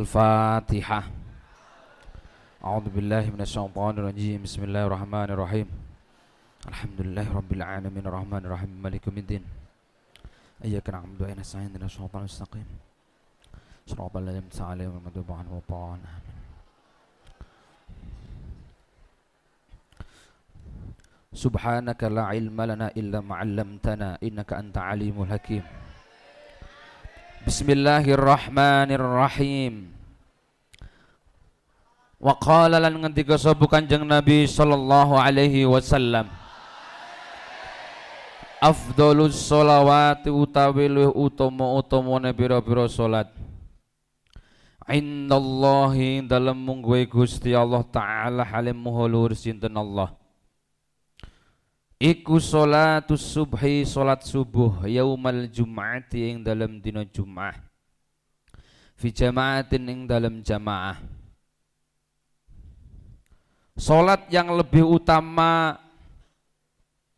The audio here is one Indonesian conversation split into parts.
Al-Fatihah. A'udzu billahi minasyaitonir rajim. Bismillahirrahmanirrahim. Alhamdulillahirabbil alamin arrahmanir rahim maliki yaumiddin. Iyyaka na'budu wa iyyaka nasta'in ihdinas siratal mustaqim. Shiratal ladzina an'amta 'alaihim ghairil maghdubi 'alaihim waladdallin. Subhanaka la ilma lana illa ma 'allamtana innaka anta alimul hakim. Bismillahirrahmanirrahim. Wa qala lan ngendika sapa Kanjeng Nabi sallallahu alaihi wasallam, afdhalus sholawati utawi luwih utama-utamane pira-pira salat indallahi dalem mungguhe Gusti Allah taala halim muhulur sinten Allah iku sholatus subhi salat subuh yaumal jum'ati ing dalam dina Jum'ah fi jama'atin ing dalam jamaah. Salat yang lebih utama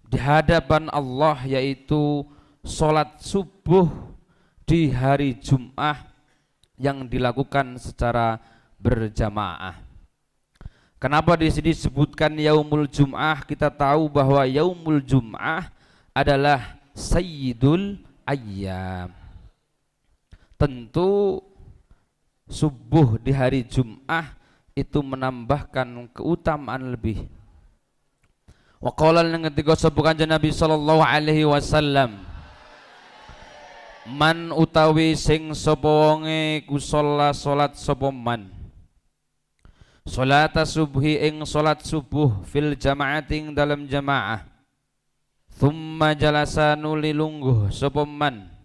di hadapan Allah yaitu salat subuh di hari Jum'ah yang dilakukan secara berjamaah. Kenapa di sini disebutkan yaumul Jum'ah? Kita tahu bahwa yaumul Jum'ah adalah sayyidul ayyam. Tentu subuh di hari Jum'ah itu menambahkan keutamaan lebih. Wa qala ngendika sapa Kanjeng Nabi sallallahu alaihi wasallam, man utawi sing sapa wonge ku salat sapa man salata subhi ing salat subuh fil jama'ating dalam jamaah thumma jalasa nuli lungguh sapa man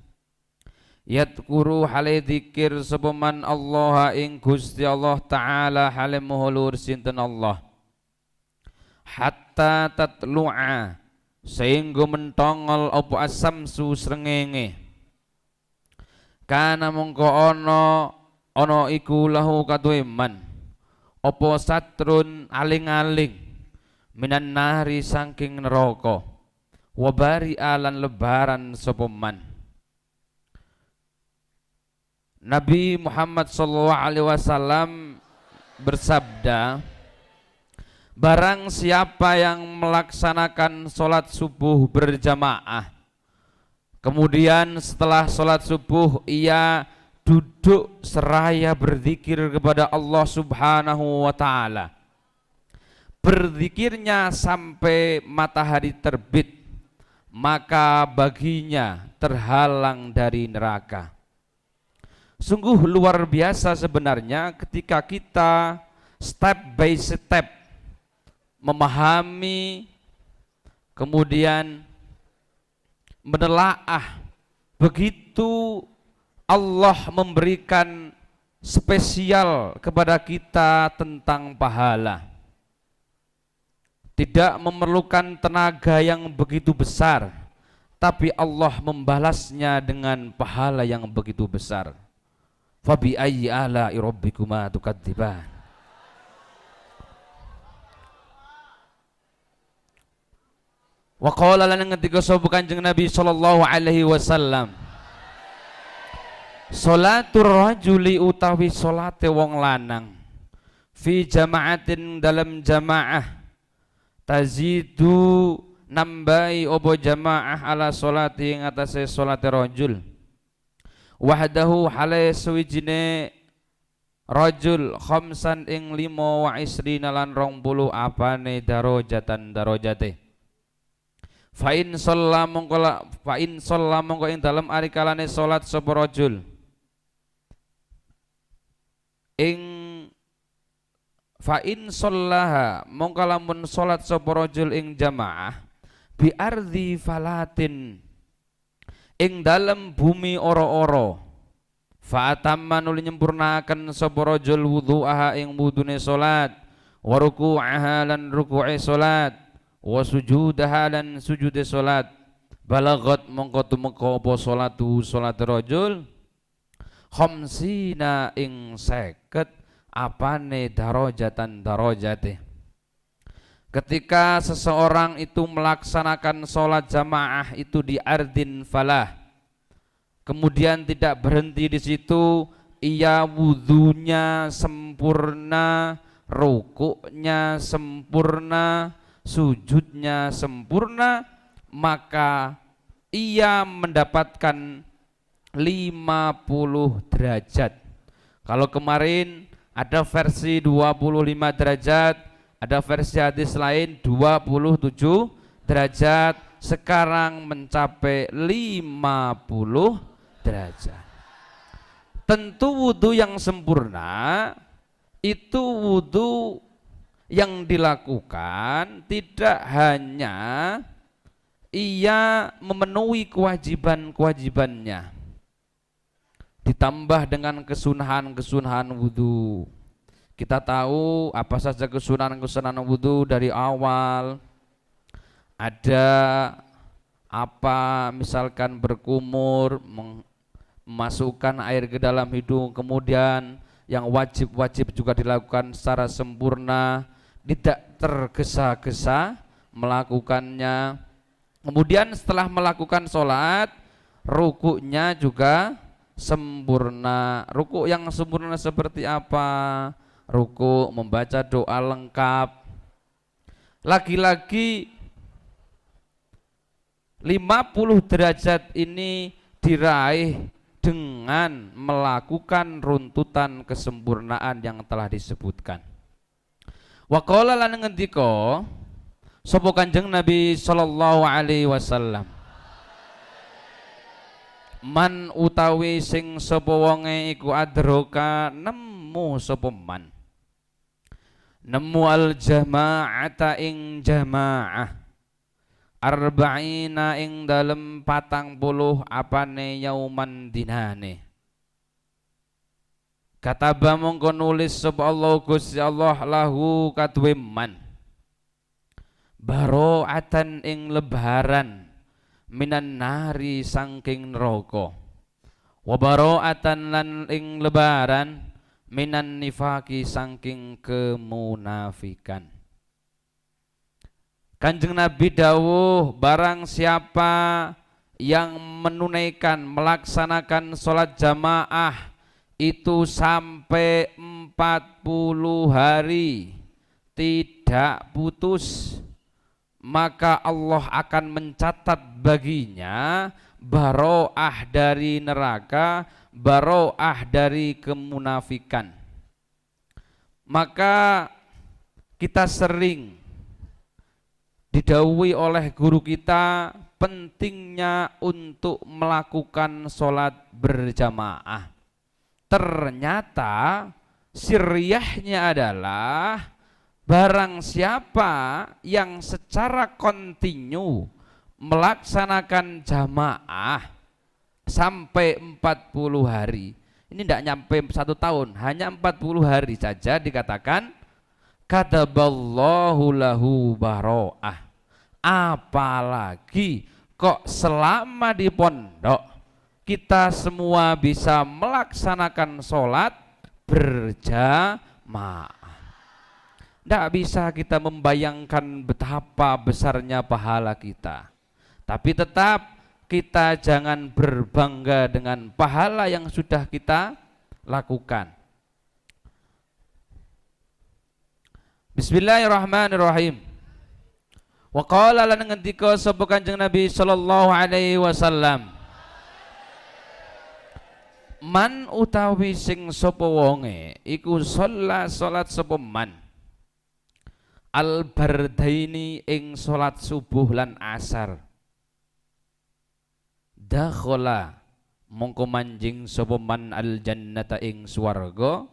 yadkuru hale dzikir sapa man Allah ing Gusti Allah taala hale muhulur sinten Allah hatta tatlu'a sehingga mentongol apa asamsu srengenge kana mongko ana iku lahu kaduwe man apa satrun aling-aling minan nahri saking neraka wa bari'alan lebaran sapa man. Nabi Muhammad sallallahu alaihi wasallam bersabda, barang siapa yang melaksanakan salat subuh berjamaah kemudian setelah salat subuh ia duduk seraya berzikir kepada Allah subhanahu wa ta'ala, berzikirnya sampai matahari terbit, maka baginya terhalang dari neraka. Sungguh luar biasa sebenarnya ketika kita step by step memahami kemudian menelaah begitu Allah memberikan spesial kepada kita tentang pahala. Tidak memerlukan tenaga yang begitu besar, tapi Allah membalasnya dengan pahala yang begitu besar. Fabi ayyi ala'i rabbikuma tukadziban. Wa qala lan ngendika sapa Kanjeng Nabi sallallahu alaihi wasallam, sholatur rajuli utawi salate wong lanang fi jama'atin dalam jamaah tazidu nambai obo jamaah ala sholati ing atase salate rajul wahdahu hale suwijine rajul khamsan ing 25 lan 20 apane darajatan darajate fa in shalla mongko ing dalem ari kalane salat sapa rajul ing fa in shallaha mongko lamun salat sapa rajul ing jamaah bi ardi falatin ing dalem bumi ora-ora fa atamma nuli nyempurnaken sapa rajul wudhu'aha ing wudune salat wa ruku'aha lan ruku'e salat wa sujudaha lan sujude salat balagat mongko tumeka apa salat rajul khamsina ing 50 apane darajatan darajate. Ketika seseorang itu melaksanakan sholat jamaah itu di ardin falah, kemudian tidak berhenti di situ, ia wudunya sempurna, rukuknya sempurna, sujudnya sempurna, maka ia mendapatkan 50 derajat. Kalau kemarin ada versi 25 derajat, ada versi hadis lain 27 derajat, sekarang mencapai 50 derajat. Tentu wudhu yang sempurna itu wudhu yang dilakukan tidak hanya ia memenuhi kewajiban-kewajibannya, ditambah dengan kesunahan-kesunahan wudhu. Kita tahu apa saja kesunahan-kesunahan wudhu dari awal. Ada apa, misalkan berkumur, memasukkan air ke dalam hidung, kemudian yang wajib-wajib juga dilakukan secara sempurna, tidak tergesa-gesa melakukannya. Kemudian setelah melakukan sholat, rukuknya juga sempurna. Rukuk yang sempurna seperti apa? Rukuk membaca doa lengkap. Lagi-lagi 50 derajat ini diraih dengan melakukan runtutan kesempurnaan yang telah disebutkan. Wa qala lan ngendika sapa Kanjeng Nabi sallallahu alaihi wasallam, man utawi sing sapa wonge iku adroka nemu sapa man, nemu al jama'ata ing jamaah, arba'ina ing dalem 40 apane yauman dinane. Kataba mongko nulis sapa Allah Gusti Allah lahu kadwe man, baro'atan ing lebaran minan nari sangking neraka, wa baro'atan lan ing lebaran minan nifaki sangking kemunafikan. Kanjeng Nabi dawuh, barang siapa yang menunaikan, melaksanakan sholat jamaah itu sampai 40 hari tidak putus, maka Allah akan mencatat baginya baro'ah dari neraka, baro'ah dari kemunafikan. Maka kita sering didhawuhi oleh guru kita pentingnya untuk melakukan sholat berjamaah. Ternyata siriyahnya adalah barang siapa yang secara kontinu melaksanakan jamaah sampai 40 hari, ini tidak nyampe 1 tahun, hanya 40 hari saja dikatakan kataballahu lahu baro'ah. Apalagi kok selama di pondok kita semua bisa melaksanakan sholat berjamaah. Tidak bisa kita membayangkan betapa besarnya pahala kita. Tapi tetap kita jangan berbangga dengan pahala yang sudah kita lakukan. Bismillahirrahmanirrahim. Wa qala lan ngendika sapa Kanjeng Nabi sallallahu alaihi wasallam, man utawi sing sapa wonge iku sholat sapa man al bardaini ing salat subuh lan asar, dakhala mongko manjing sapa man al jannata ing swarga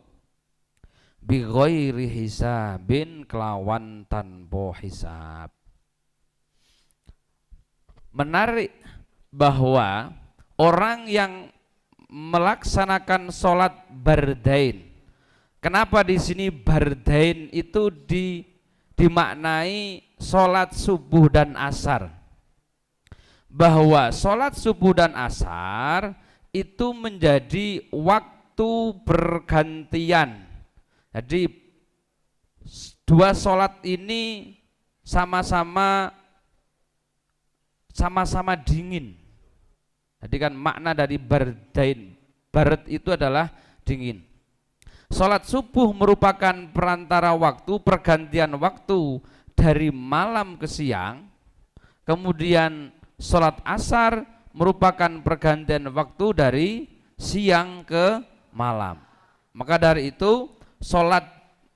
bi ghairi hisabin kelawan tanpa hisab. Menarik bahwa orang yang melaksanakan sholat bardain, kenapa di sini bardain itu dimaknai sholat subuh dan asar, bahwa sholat subuh dan asar itu menjadi waktu bergantian. Jadi dua sholat ini sama-sama dingin. Jadi kan makna dari bardain, barat itu adalah dingin. Sholat subuh merupakan perantara waktu, pergantian waktu dari malam ke siang. Kemudian sholat asar merupakan pergantian waktu dari siang ke malam. Maka dari itu sholat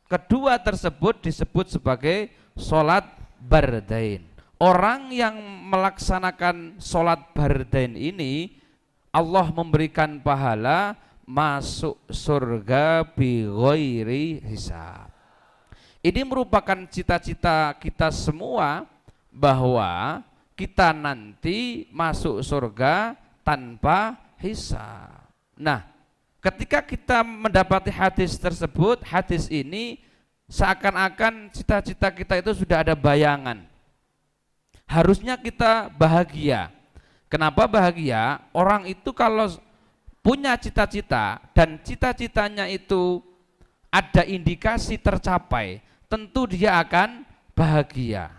kedua tersebut disebut sebagai sholat bardain. Orang yang melaksanakan sholat bardain ini Allah memberikan pahala masuk surga bi ghairi hisab. Ini merupakan cita-cita kita semua bahwa kita nanti masuk surga tanpa hisab. Nah, ketika kita mendapati hadis tersebut, hadis ini seakan-akan cita-cita kita itu sudah ada bayangan. Harusnya kita bahagia. Kenapa bahagia? Orang itu kalau punya cita-cita dan cita-citanya itu ada indikasi tercapai, tentu dia akan bahagia.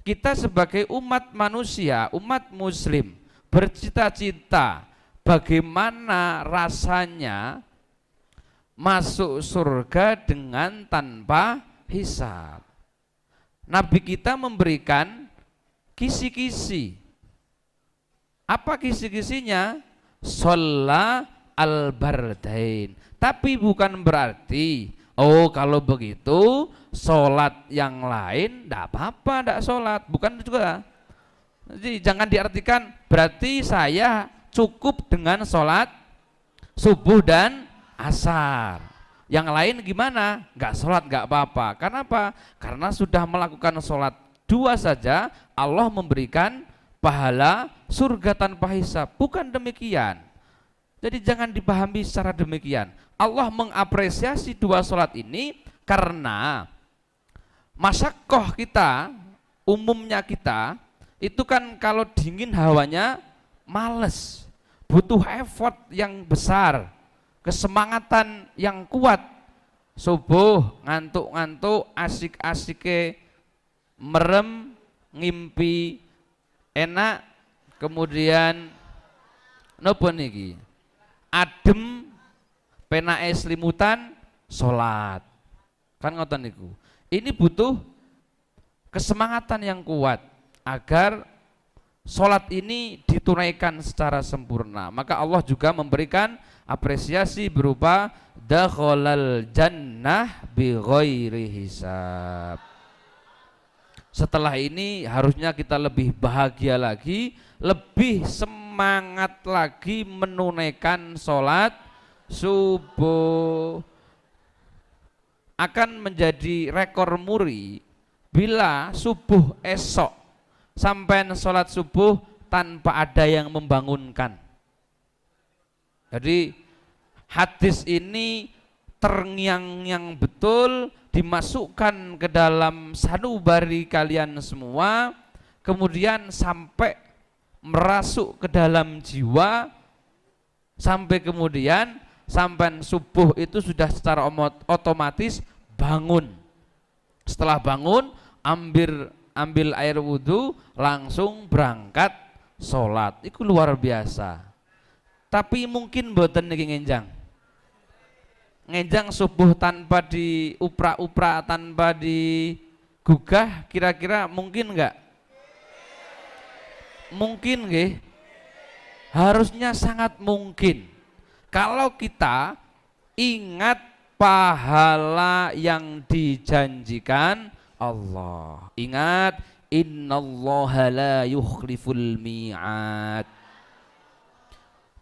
Kita sebagai umat manusia, umat muslim, bercita-cita bagaimana rasanya masuk surga dengan tanpa hisab. Nabi kita memberikan kisi-kisi. Apa kisi-kisinya? Sholat al-bardain. Tapi bukan berarti, oh kalau begitu sholat yang lain tidak apa-apa, tidak sholat. Bukan juga. Jadi jangan diartikan berarti saya cukup dengan sholat subuh dan asar. Yang lain gimana? Enggak sholat enggak apa-apa. Karena apa? Karena sudah melakukan sholat dua saja Allah memberikan pahala surga tanpa hisab. Bukan demikian. Jadi jangan dipahami secara demikian. Allah mengapresiasi dua sholat ini karena masyakoh kita, umumnya kita itu kan kalau dingin hawanya males, butuh effort yang besar, kesemangatan yang kuat. Subuh ngantuk-ngantuk, asik-asike merem, ngimpi enak, kemudian nopo niki adem, penake selimutan, sholat. Kan ngoten niku. Ini butuh kesemangatan yang kuat agar sholat ini ditunaikan secara sempurna. Maka Allah juga memberikan apresiasi berupa dakhalal jannah bi ghairi hisab. Setelah ini harusnya kita lebih bahagia lagi, lebih semangat lagi menunaikan sholat subuh. Akan menjadi rekor muri bila subuh esok sampai sholat subuh tanpa ada yang membangunkan. Jadi hadis ini terngiang-ngiang betul, dimasukkan ke dalam sanubari kalian semua, kemudian sampai merasuk ke dalam jiwa, sampai kemudian sampai subuh itu sudah secara otomatis bangun. Setelah bangun ambil air wudhu, langsung berangkat sholat. Itu luar biasa. Tapi mungkin mboten niki ngenjang subuh tanpa diupra-upra, tanpa digugah, kira-kira mungkin enggak? Mungkin nggih? Harusnya sangat mungkin. Kalau kita ingat pahala yang dijanjikan Allah. Ingat, innallaha la yukhliful mi'ad.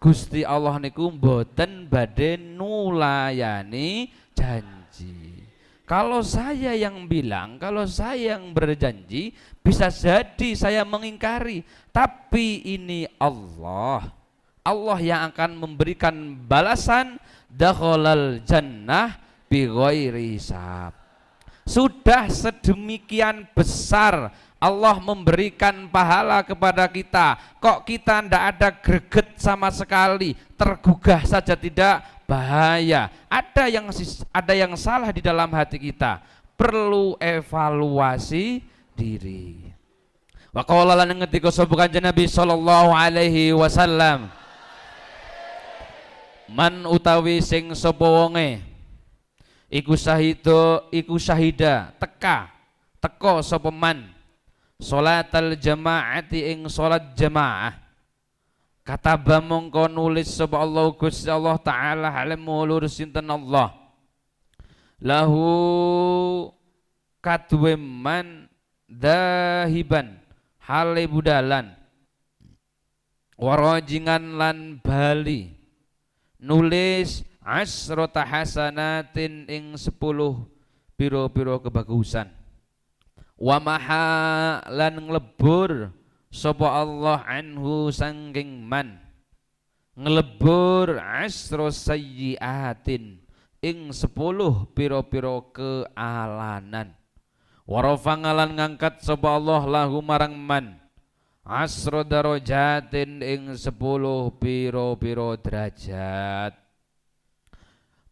Gusti Allah niku mboten badhe nulayani janji. Kalau saya yang bilang, kalau saya yang berjanji, bisa jadi saya mengingkari. Tapi ini Allah yang akan memberikan balasan dakhalal jannah bi ghairi hisab. Sudah sedemikian besar Allah memberikan pahala kepada kita, kok kita tidak ada greget sama sekali, tergugah saja tidak, bahaya. Ada yang salah di dalam hati kita, perlu evaluasi diri. Wa qala lan ngendika sapa Kanjeng Nabi sallallahu alaihi wasallam, Man utawi sing sapa wonge iku syahida teka sapa man salatal jamaati ing salat jamaah kataba mongko nulis sapa Allah Gusti Allah taala halim mulur sinten Allah lahu kadwe man dahiban hale budalan warajingan lan bali nulis asrota hasanatin ing 10 piro-piro kebagusan wa maha lan nglebur sapa Allah anhu sangking man nglebur asro sayyiatin ing 10 piro-piro kealanan warafangalan ngangkat sapa Allah lahu marang man asro darajatin ing 10 piro-piro derajat.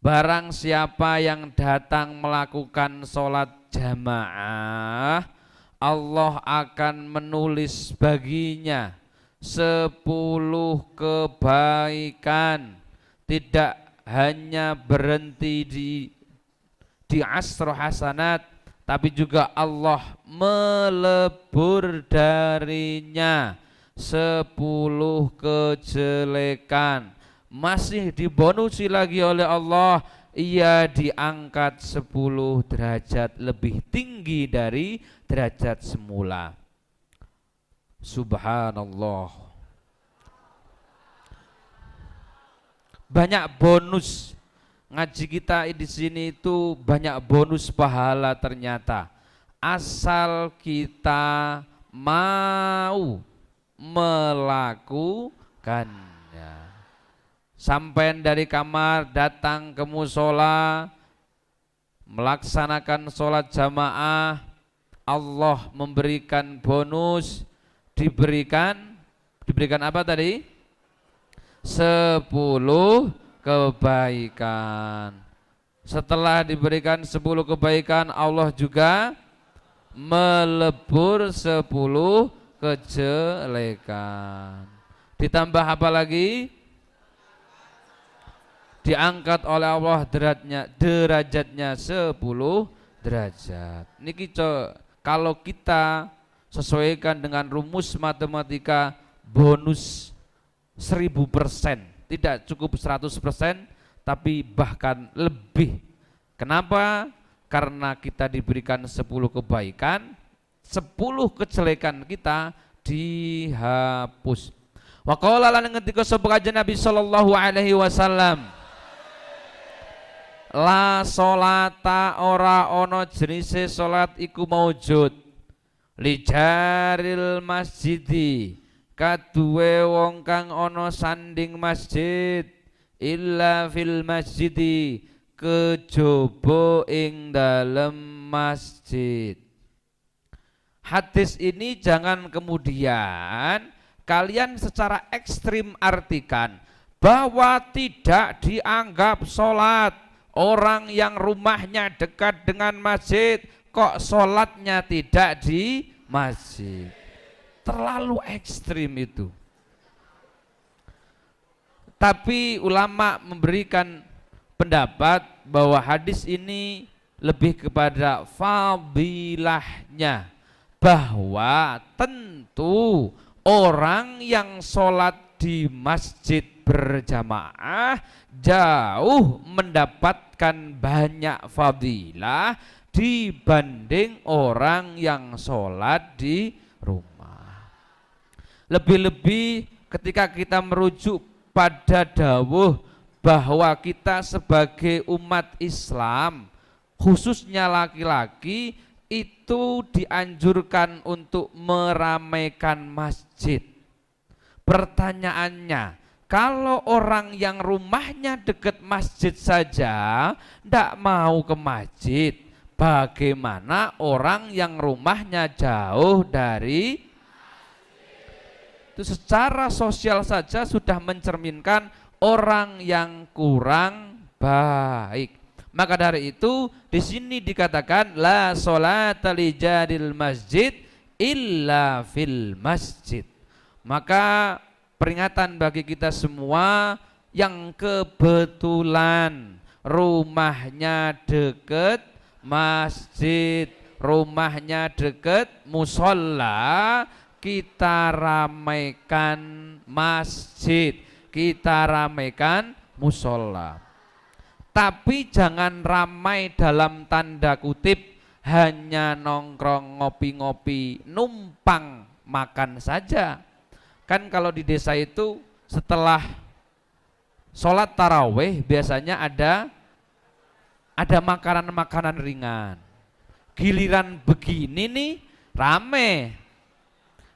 Barang siapa yang datang melakukan sholat jamaah, Allah akan menulis baginya 10 kebaikan. Tidak hanya berhenti di asro hasanat, tapi juga Allah melebur darinya 10 kejelekan. Masih dibonusi lagi oleh Allah, ia diangkat 10 derajat lebih tinggi dari derajat semula. Subhanallah. Banyak bonus ngaji kita di sini itu, banyak bonus pahala ternyata. Asal kita mau melakukan. Sampai dari kamar datang ke musola melaksanakan sholat jamaah, Allah memberikan bonus, diberikan apa tadi? 10 kebaikan. Setelah diberikan 10 kebaikan, Allah juga melebur 10 kejelekan. Ditambah apa lagi? Diangkat oleh Allah derajatnya 10 derajat. Niki kalau kita sesuaikan dengan rumus matematika, bonus 1000%, tidak cukup 100%, tapi bahkan lebih. Kenapa? Karena kita diberikan 10 kebaikan, 10 kejelekan kita dihapus. Wa qala lan ngendika sapa kanjeng Nabi sallallahu alaihi wasallam, la sholata ora ono jenise salat iku maujud li jaril masjidi kaduwe wong kang ono sanding masjid illa fil masjidi kejaba ing dalem masjid. Hadis ini jangan kemudian kalian secara ekstrim artikan bahwa tidak dianggap sholat orang yang rumahnya dekat dengan masjid, kok sholatnya tidak di masjid. Terlalu ekstrim itu. Tapi ulama memberikan pendapat bahwa hadis ini lebih kepada fadilahnya, bahwa tentu orang yang sholat di masjid berjamaah jauh mendapatkan banyak fadilah dibanding orang yang sholat di rumah. Lebih-lebih ketika kita merujuk pada dawuh bahwa kita sebagai umat Islam, khususnya laki-laki, itu dianjurkan untuk meramaikan masjid. Pertanyaannya, kalau orang yang rumahnya dekat masjid saja tidak mau ke masjid, bagaimana orang yang rumahnya jauh dari masjid? Itu secara sosial saja sudah mencerminkan orang yang kurang baik. Maka dari itu di sini dikatakan la sholata li jaril masjid illa fil masjid. Maka peringatan bagi kita semua, yang kebetulan rumahnya deket masjid, rumahnya deket musola, kita ramaikan masjid, kita ramaikan musola. Tapi jangan ramai dalam tanda kutip hanya nongkrong ngopi-ngopi, numpang makan saja. Kan kalau di desa itu setelah sholat taraweh biasanya ada makanan-makanan ringan. Giliran begini nih rame,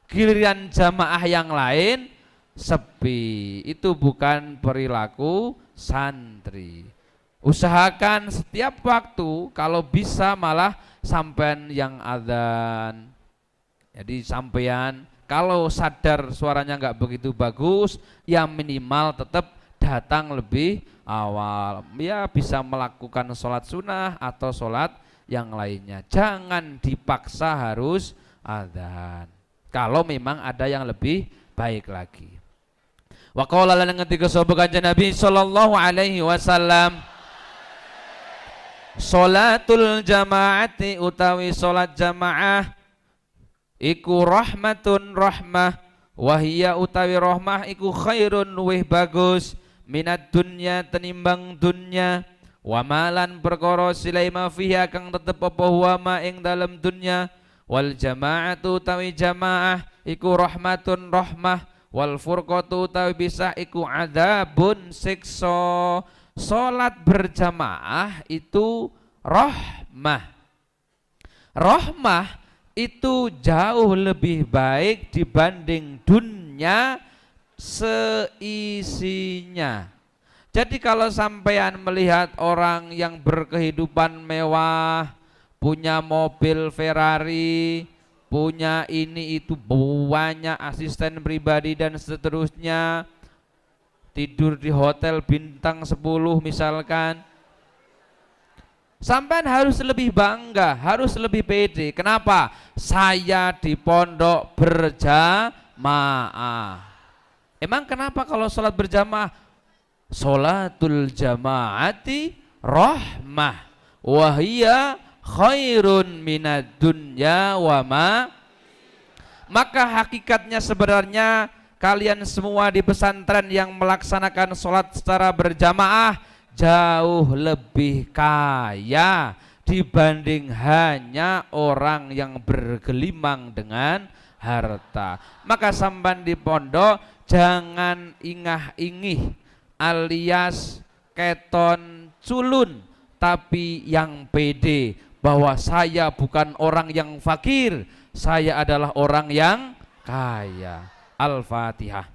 giliran jamaah yang lain sepi. Itu bukan perilaku santri. Usahakan setiap waktu kalau bisa malah sampean yang adzan. Jadi sampean kalau sadar suaranya nggak begitu bagus, ya minimal tetap datang lebih awal. Ya bisa melakukan sholat sunnah atau sholat yang lainnya. Jangan dipaksa harus adzan. Kalau memang ada yang lebih baik lagi. Wa qala lan ngendika sapa Kanjeng Nabi sallallahu alaihi wasallam, sholatul jamaati utawi sholat jamaah iku rahmatun rahmah, wahia utawi rahmah iku khairun luwih bagus minat dunya tenimbang dunya, wa malan perkara silai ma fiha kang tetep apa huwa ma ing dalem dunya, wal jamaatu utawi jamaah iku rahmatun rahmah, wal furqatu utawi pisah iku adzabun siksa. Salat berjamaah itu rahmah. Rahmah itu jauh lebih baik dibanding dunia seisinya. Jadi kalau sampean melihat orang yang berkehidupan mewah, punya mobil Ferrari, punya ini itu banyak asisten pribadi dan seterusnya, tidur di hotel bintang 10 misalkan, sampean harus lebih bangga, harus lebih pede. Kenapa? Saya di pondok berjamaah. Emang kenapa kalau sholat berjamaah? Sholatul jamaati rahmah, wahia khairun minad dunya wa ma. Maka hakikatnya sebenarnya kalian semua di pesantren yang melaksanakan sholat secara berjamaah jauh lebih kaya dibanding hanya orang yang bergelimang dengan harta. Maka sampan di pondok jangan ingah-ingih alias keton culun, tapi yang pede bahwa saya bukan orang yang fakir, saya adalah orang yang kaya. Al-Fatihah.